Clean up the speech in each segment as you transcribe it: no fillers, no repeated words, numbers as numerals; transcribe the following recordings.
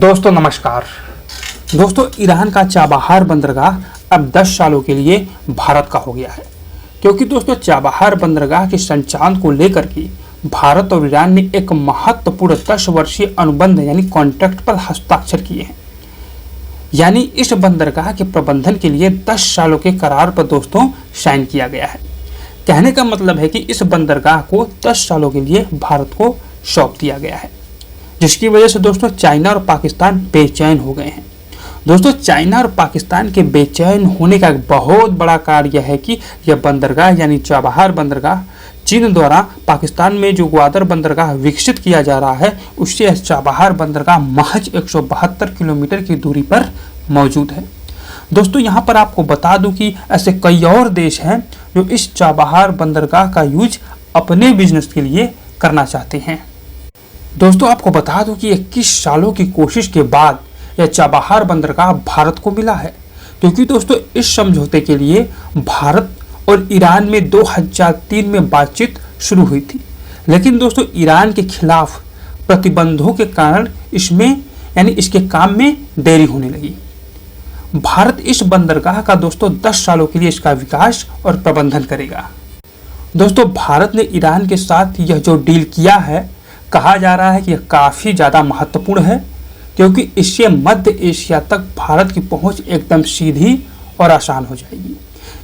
दोस्तों नमस्कार। दोस्तों ईरान का चाबहार बंदरगाह अब 10 सालों के लिए भारत का हो गया है, क्योंकि दोस्तों चाबहार बंदरगाह के संचालन को लेकर के भारत और ईरान ने एक महत्वपूर्ण 10 वर्षीय अनुबंध यानी कॉन्ट्रैक्ट पर हस्ताक्षर किए हैं। यानी इस बंदरगाह के प्रबंधन के लिए 10 सालों के करार पर दोस्तों साइन किया गया है। कहने का मतलब है कि इस बंदरगाह को 10 सालों के लिए भारत को सौंप दिया गया है, जिसकी वजह से दोस्तों चाइना और पाकिस्तान बेचैन हो गए हैं। दोस्तों चाइना और पाकिस्तान के बेचैन होने का एक बहुत बड़ा कारण यह है कि यह बंदरगाह यानी चाबहार बंदरगाह चीन द्वारा पाकिस्तान में जो ग्वादर बंदरगाह विकसित किया जा रहा है, उससे यह चाबहार बंदरगाह महज 172 किलोमीटर की दूरी पर मौजूद है। दोस्तों यहाँ पर आपको बता दूं कि ऐसे कई और देश हैं जो इस चाबहार बंदरगाह का यूज अपने बिजनेस के लिए करना चाहते हैं। दोस्तों आपको बता दूं कि 21 सालों की कोशिश के बाद यह चाबहार बंदरगाह भारत को मिला है, क्योंकि दोस्तों इस समझौते के लिए भारत और ईरान में 2003 में बातचीत शुरू हुई थी, लेकिन दोस्तों ईरान के खिलाफ प्रतिबंधों के कारण इसके काम में देरी होने लगी। भारत इस बंदरगाह का दोस्तों 10 सालों के लिए इसका विकास और प्रबंधन करेगा। दोस्तों भारत ने ईरान के साथ यह जो डील किया है, कहा जा रहा है कि यह काफ़ी ज़्यादा महत्वपूर्ण है, क्योंकि इससे मध्य एशिया तक भारत की पहुंच एकदम सीधी और आसान हो जाएगी।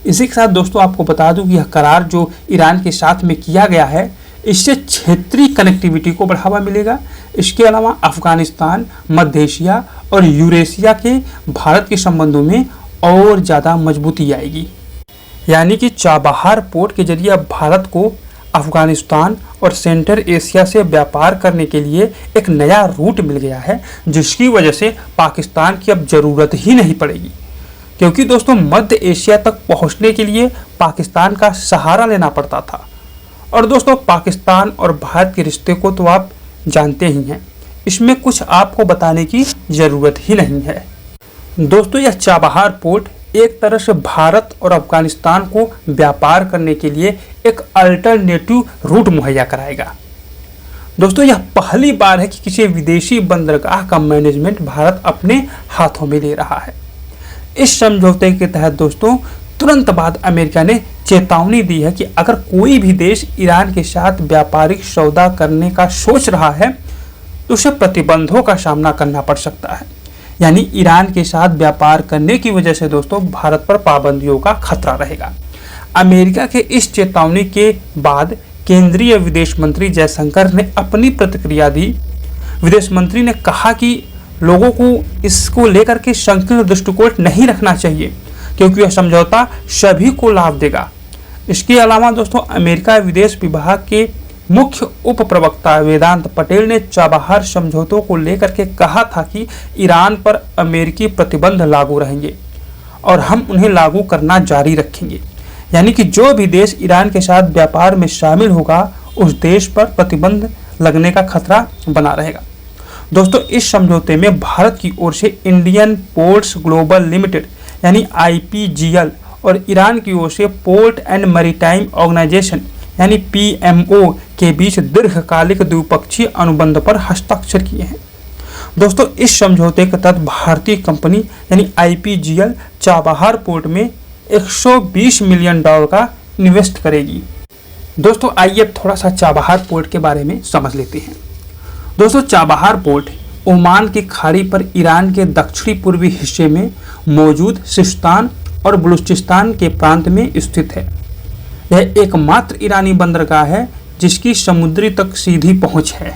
इसी के साथ दोस्तों आपको बता दूं कि यह करार जो ईरान के साथ में किया गया है, इससे क्षेत्रीय कनेक्टिविटी को बढ़ावा मिलेगा। इसके अलावा अफगानिस्तान, मध्य एशिया और यूरेशिया के भारत के संबंधों में और ज़्यादा मजबूती आएगी। यानी कि चाबहार पोर्ट के जरिए अब भारत को अफगानिस्तान और सेंट्रल एशिया से व्यापार करने के लिए एक नया रूट मिल गया है, जिसकी वजह से पाकिस्तान की अब ज़रूरत ही नहीं पड़ेगी, क्योंकि दोस्तों मध्य एशिया तक पहुंचने के लिए पाकिस्तान का सहारा लेना पड़ता था। और दोस्तों पाकिस्तान और भारत के रिश्ते को तो आप जानते ही हैं, इसमें कुछ आपको बताने की ज़रूरत ही नहीं है। दोस्तों यह चाबहार पोर्ट एक तरह से भारत और अफगानिस्तान को व्यापार करने के लिए एक अल्टरनेटिव रूट मुहैया कराएगा। दोस्तों यह पहली बार है कि किसी विदेशी बंदरगाह का मैनेजमेंट भारत अपने हाथों में ले रहा है। इस समझौते के तहत दोस्तों तुरंत बाद अमेरिका ने चेतावनी दी है कि अगर कोई भी देश ईरान के साथ व्यापारिक सौदा करने का सोच रहा है तो उसे प्रतिबंधों का सामना करना पड़ सकता है। यानी ईरान के साथ व्यापार करने की वजह से दोस्तों भारत पर पाबंदियों का खतरा रहेगा। अमेरिका के इस चेतावनी के बाद केंद्रीय विदेश मंत्री जयशंकर ने अपनी प्रतिक्रिया दी। विदेश मंत्री ने कहा कि लोगों को इसको लेकर के संकीर्ण दृष्टिकोण नहीं रखना चाहिए, क्योंकि यह समझौता सभी को लाभ देगा। इसके अलावा दोस्तों अमेरिका विदेश विभाग के मुख्य उप प्रवक्ता वेदांत पटेल ने चाबहार समझौतों को लेकर के कहा था कि ईरान पर अमेरिकी प्रतिबंध लागू रहेंगे और हम उन्हें लागू करना जारी रखेंगे। यानी कि जो भी देश ईरान के साथ व्यापार में शामिल होगा उस देश पर प्रतिबंध लगने का खतरा बना रहेगा। दोस्तों इस समझौते में भारत की ओर से इंडियन पोर्ट्स ग्लोबल लिमिटेड यानी IPGL और ईरान की ओर से पोर्ट एंड मैरीटाइम ऑर्गेनाइजेशन यानी PMO के बीच दीर्घकालिक द्विपक्षीय अनुबंध पर हस्ताक्षर किए हैं। दोस्तों इस समझौते के तहत भारतीय कंपनी यानी IPGL चाबहार पोर्ट में $120 मिलियन का इन्वेस्ट करेगी। दोस्तों आइए अब थोड़ा सा चाबहार पोर्ट के बारे में समझ लेते हैं। दोस्तों चाबहार पोर्ट ओमान की खाड़ी पर ईरान के दक्षिणी पूर्वी हिस्से में मौजूद सिस्तान और बलूचिस्तान के प्रांत में स्थित है। यह एकमात्र ईरानी बंदरगाह है जिसकी समुद्री तक सीधी पहुंच है।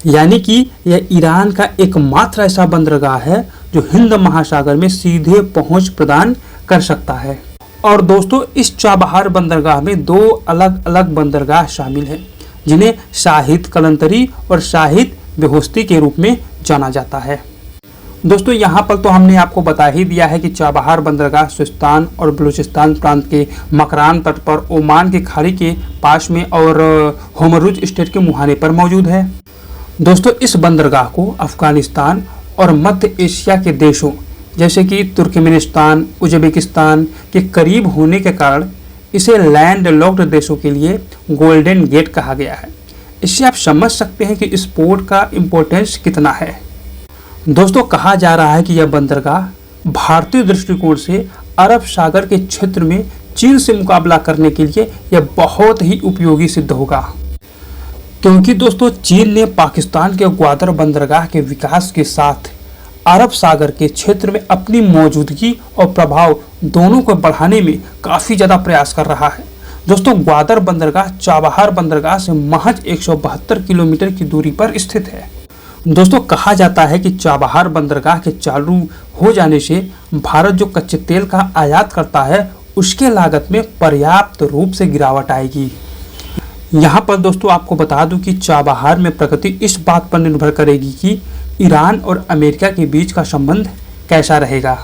यानी कि यह ईरान का एकमात्र ऐसा बंदरगाह है जो हिंद महासागर में सीधे पहुंच प्रदान कर सकता है। और दोस्तों इस चाबहार बंदरगाह में 2 अलग अलग बंदरगाह शामिल हैं, जिन्हें शाहिद कलंतरी और शाहिद बेहोस्ती के रूप में जाना जाता है। दोस्तों यहाँ पर तो हमने आपको बता ही दिया है कि चाबहार बंदरगाह सिस्तान और बलूचिस्तान प्रांत के मकरान तट पर ओमान की खाड़ी के पास में और होमरुज स्टेट के मुहाने पर मौजूद है। दोस्तों इस बंदरगाह को अफगानिस्तान और मध्य एशिया के देशों जैसे कि तुर्कमेनिस्तान, उज्बेकिस्तान के करीब होने के कारण इसे लैंड लॉक्ड देशों के लिए गोल्डन गेट कहा गया है। इससे आप समझ सकते हैं कि इस पोर्ट का इम्पोर्टेंस कितना है। दोस्तों कहा जा रहा है कि यह बंदरगाह भारतीय दृष्टिकोण से अरब सागर के क्षेत्र में चीन से मुकाबला करने के लिए यह बहुत ही उपयोगी सिद्ध होगा, क्योंकि दोस्तों चीन ने पाकिस्तान के ग्वादर बंदरगाह के विकास के साथ अरब सागर के क्षेत्र में अपनी मौजूदगी और प्रभाव दोनों को बढ़ाने में काफ़ी ज़्यादा प्रयास कर रहा है। दोस्तों ग्वादर बंदरगाह चाबहार बंदरगाह से महज 172 किलोमीटर की दूरी पर स्थित है। दोस्तों कहा जाता है कि चाबहार बंदरगाह के चालू हो जाने से भारत जो कच्चे तेल का आयात करता है उसके लागत में पर्याप्त रूप से गिरावट आएगी। यहाँ पर दोस्तों आपको बता दूं कि चाबहार में प्रगति इस बात पर निर्भर करेगी कि ईरान और अमेरिका के बीच का संबंध कैसा रहेगा।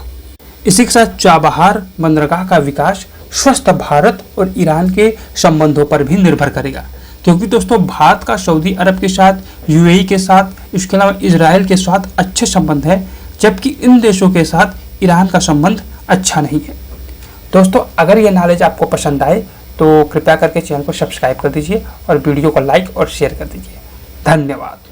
इसी के साथ चाबहार बंदरगाह का विकास स्वस्थ भारत और ईरान के संबंधों पर भी निर्भर करेगा, क्योंकि दोस्तों भारत का सऊदी अरब के साथ, यूएई के साथ, इसके अलावा इजराइल के साथ अच्छे संबंध है, जबकि इन देशों के साथ ईरान का संबंध अच्छा नहीं है। दोस्तों अगर ये नॉलेज आपको पसंद आए तो कृपया करके चैनल को सब्सक्राइब कर दीजिए और वीडियो को लाइक और शेयर कर दीजिए। धन्यवाद।